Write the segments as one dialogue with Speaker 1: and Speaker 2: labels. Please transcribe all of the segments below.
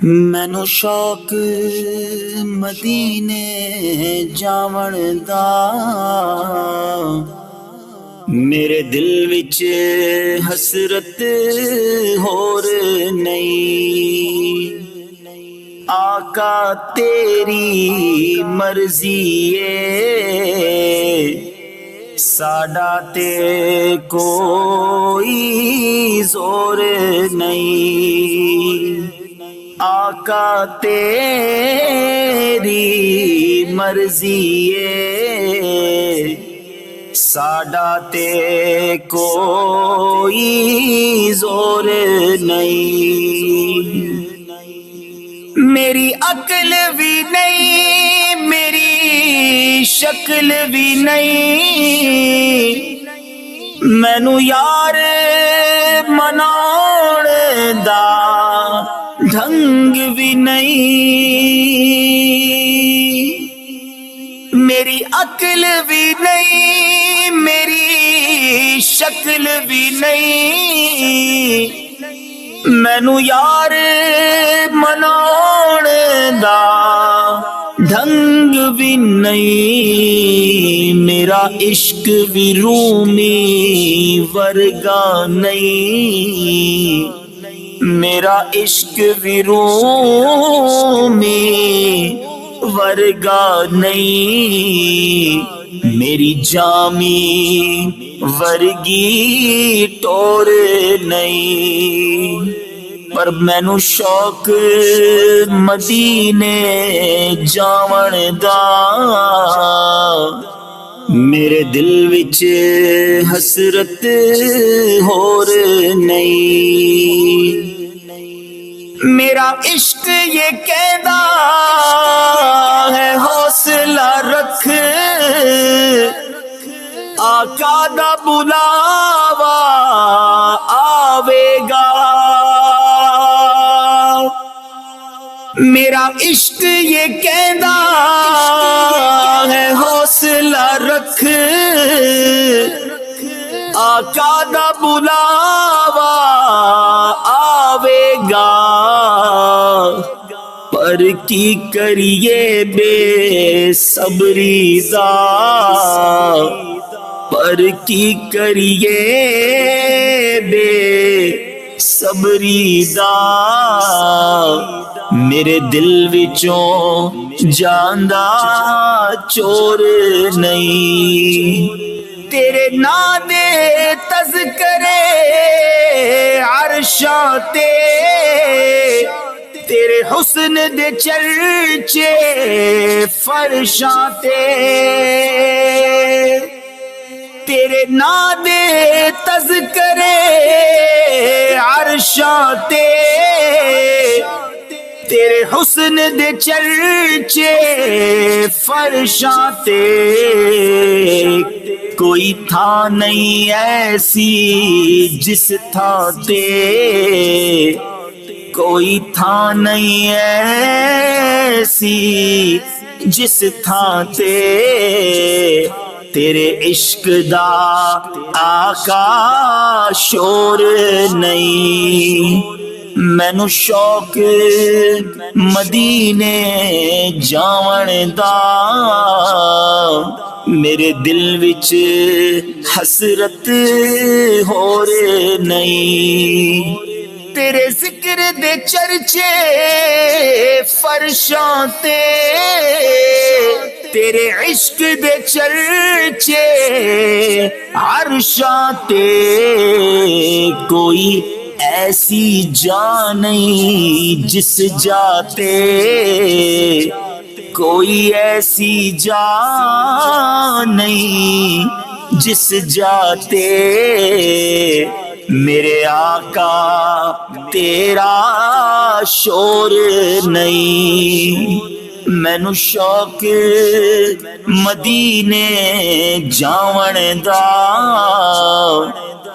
Speaker 1: مینو شوق مدینے جاون دا، میرے دل وچ حسرت ہور نہیں۔ آقا تیری مرضی ہے، ساڈا تے کوئی زور نہیں۔ آقا تیری مرضی ہے، ساڈا تے کوئی زور نہیں۔ میری عقل بھی نہیں، میری شکل بھی نہیں، مینو یار مناؤن دا ڈھنگ بھی نہیں۔ میری عقل بھی نہیں، میری شکل بھی نہیں، مینو یار مناؤن دا ڈھنگ بھی نہیں۔ میرا عشق بھی رومی ورگا نہیں، میرا عشق بھی رومی ورگا نہیں۔ میری جامی ورگی ٹور نہیں، پر مینو شوق مدینے جاون دا، میرے دل وچ حسرت ہور نہیں۔ میرا عشق یہ کہندا ہے حوصلہ رکھ، آقا دا بلاوا آوے گا۔ میرا عشق یہ کہندا ہے حوصلہ رکھ، آقا دا بلاوا آوے گا۔ پر کی کریے بے صبری دا، پر کی کریے بے صبری دا، میرے دل وچوں جاندا چور نہیں۔ تیرے نام دے تذکرے عرشاں تے، تیرے حسن دے چرچے فرشاں تے، تیرے نام دے تذکرے عرشاں تے، تیرے حسن دے چرچے فرشاں تے، کوئی تھا نہیں ایسی جس تھا تے، کوئی تھا نہیں ایسی جس تھا تے، تیرے عشق دا آقا شور نہیں۔ مینو شوق مدینے جاون دا، میرے دل وچ حسرت ہور نہیں۔ تیرے ذکر دے چرچے فرشاں تے، تیرے عشق دے چرچے عرشاں تے، کوئی ایسی جان نہیں جس جاتے، کوئی ایسی جان نہیں جس جاتے، میرے آقا تیرا شور نہیں۔ مینو شوق مدینے جاون دا،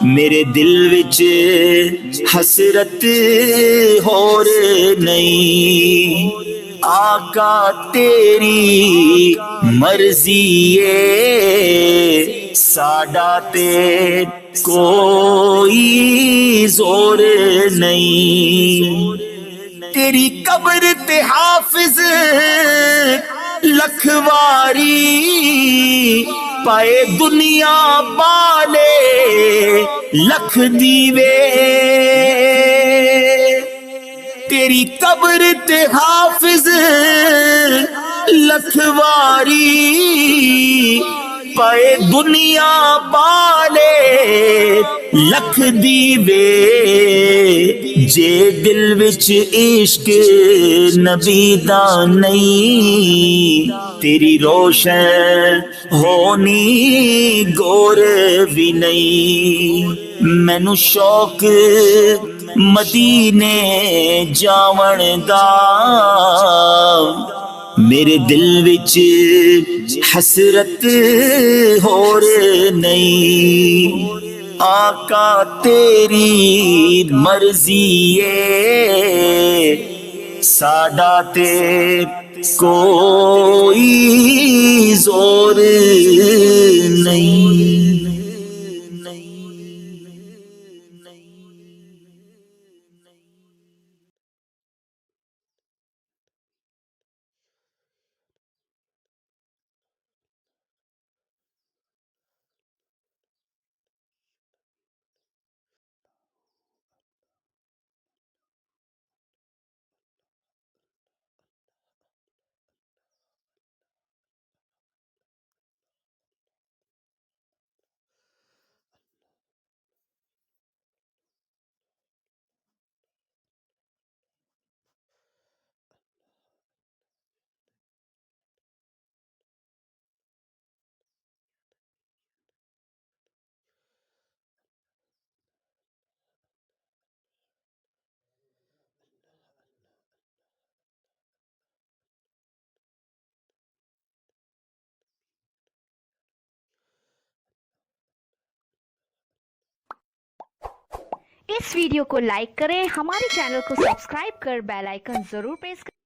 Speaker 1: میرے دل وچ حسرت ہور نہیں۔ آقا تیری مرضی ہے، ساڈا تے کوئی زور نہیں۔ تیری قبر تے حافظ لکھواری پائے دنیا بالے لکھ دیوے تیری قبر تے حافظ لکھواری پائے دنیا بالے لکھ دیوے جے دل وچ عشق نبی دا نہیں تیری روشن ہونی گور بھی نہیں مینوں شوق مدینے جاون دا میرے دل وچ حسرت ہور نہیں آقا تیری مرضی ہے ساڈا تے کوئی زور نہیں
Speaker 2: اس ویڈیو کو لائک کریں ہمارے چینل کو سبسکرائب کر بیل آئیکن ضرور پریس کریں